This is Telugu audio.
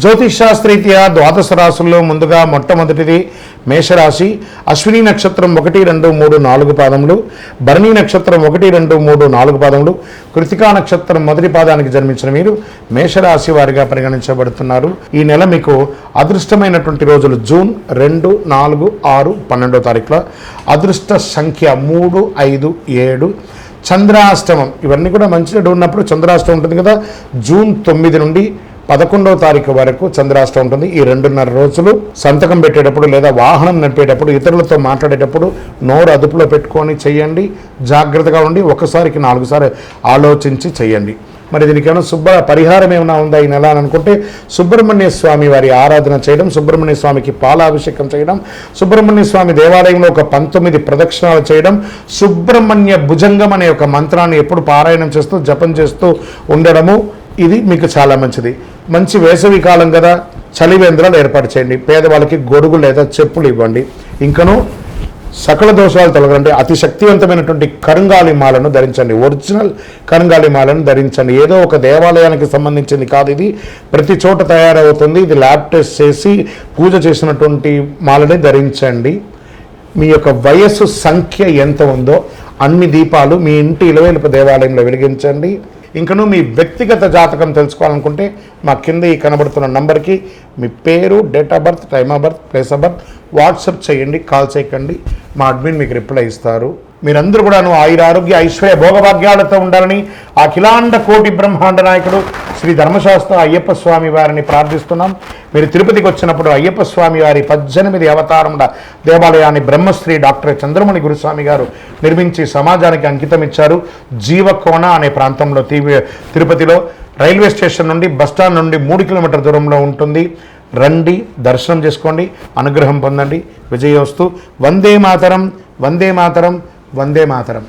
జ్యోతిష్ శాస్త్రీత్యా ద్వాదశ రాశుల్లో ముందుగా మొట్టమొదటిది మేషరాశి. అశ్విని నక్షత్రం 1, 2, 3, 4 పాదములు, భరణి నక్షత్రం 1, 2, 3, 4 పాదములు, కృతికా నక్షత్రం మొదటి పాదానికి జన్మించిన మీరు మేషరాశి వారిగా పరిగణించబడుతున్నారు. ఈ నెల మీకు అదృష్టమైనటువంటి రోజులు జూన్ 2, 4, 6, 12 తారీఖుల. అదృష్ట సంఖ్య 3, 5, 7. చంద్రాష్టమం ఇవన్నీ కూడా మంచిగా ఉన్నప్పుడు చంద్రాష్టమం ఉంటుంది కదా. జూన్ 9 నుండి 11వ తారీఖు వరకు చంద్రాష్టమం ఉంటుంది. ఈ 2.5 రోజులు సంతకం పెట్టేటప్పుడు లేదా వాహనం నడిపేటప్పుడు ఇతరులతో మాట్లాడేటప్పుడు నోరు అదుపులో పెట్టుకొని చేయండి. జాగ్రత్తగా ఉండి ఒకసారికి 4 సార్లు ఆలోచించి చేయండి. మరి దీనికేమైనా పరిహారం ఏమైనా ఉందా ఈ నెల అని అనుకుంటే సుబ్రహ్మణ్య స్వామి వారి ఆరాధన చేయడం, సుబ్రహ్మణ్య స్వామికి పాలాభిషేకం చేయడం, సుబ్రహ్మణ్య స్వామి దేవాలయంలో ఒక 19 ప్రదక్షిణాలు చేయడం, సుబ్రహ్మణ్య భుజంగం అనే ఒక మంత్రాన్ని ఎప్పుడు పారాయణం చేస్తూ జపం చేస్తూ ఉండడము, ఇది మీకు చాలా మంచిది. మంచి వేసవి కాలం కదా, చలివేంద్రాలు ఏర్పాటు చేయండి. పేదవాళ్ళకి గొడుగు లేదా చెప్పులు ఇవ్వండి. ఇంకనూ సకల దోషాలు తొలగండి. అతి శక్తివంతమైనటువంటి కరుంగాలి మాలను ధరించండి. ఒరిజినల్ కరుంగాలి మాలను ధరించండి. ఏదో ఒక దేవాలయానికి సంబంధించింది కాదు, ఇది ప్రతి చోట తయారవుతుంది. ఇది ల్యాబ్ టెస్ట్ చేసి పూజ చేసినటువంటి మాలని ధరించండి. మీ యొక్క వయస్సు సంఖ్య ఎంత ఉందో అన్ని దీపాలు మీ ఇంటి ఇలవేలుపు దేవాలయంలో వెలిగించండి. ఇంకనూ మీ వ్యక్తిగత జాతకం తెలుసుకోవాలనుకుంటే మా కింద ఈ కనబడుతున్న నంబర్కి మీ పేరు, date of birth, time of birth, place of birth WhatsApp చేయండి. కాల్ చేయకండి, మా అడ్మిన్ మీకు రిప్లై ఇస్తారు. మీరందరూ కూడాను ఆయురారోగ్య ఐశ్వర్య భోగభాగ్యాలతో ఉండాలని అఖిలాండ కోటి బ్రహ్మాండ నాయకుడు శ్రీ ధర్మశాస్త్ర అయ్యప్ప స్వామి వారిని ప్రార్థిస్తున్నాం. మీరు తిరుపతికి వచ్చినప్పుడు అయ్యప్ప స్వామి వారి 18 అవతారముల దేవాలయాన్ని బ్రహ్మశ్రీ డాక్టర్ చంద్రమణి గురుస్వామి గారు నిర్మించి సమాజానికి అంకితం ఇచ్చారు. జీవకోణ అనే ప్రాంతంలో తిరుపతిలో రైల్వే స్టేషన్ నుండి బస్టాండ్ నుండి 3 కిలోమీటర్ల దూరంలో ఉంటుంది. రండి, దర్శనం చేసుకోండి, అనుగ్రహం పొందండి. విజయోస్తు. వందే మాతరం, వందే మాతరం, వందే మాతరం.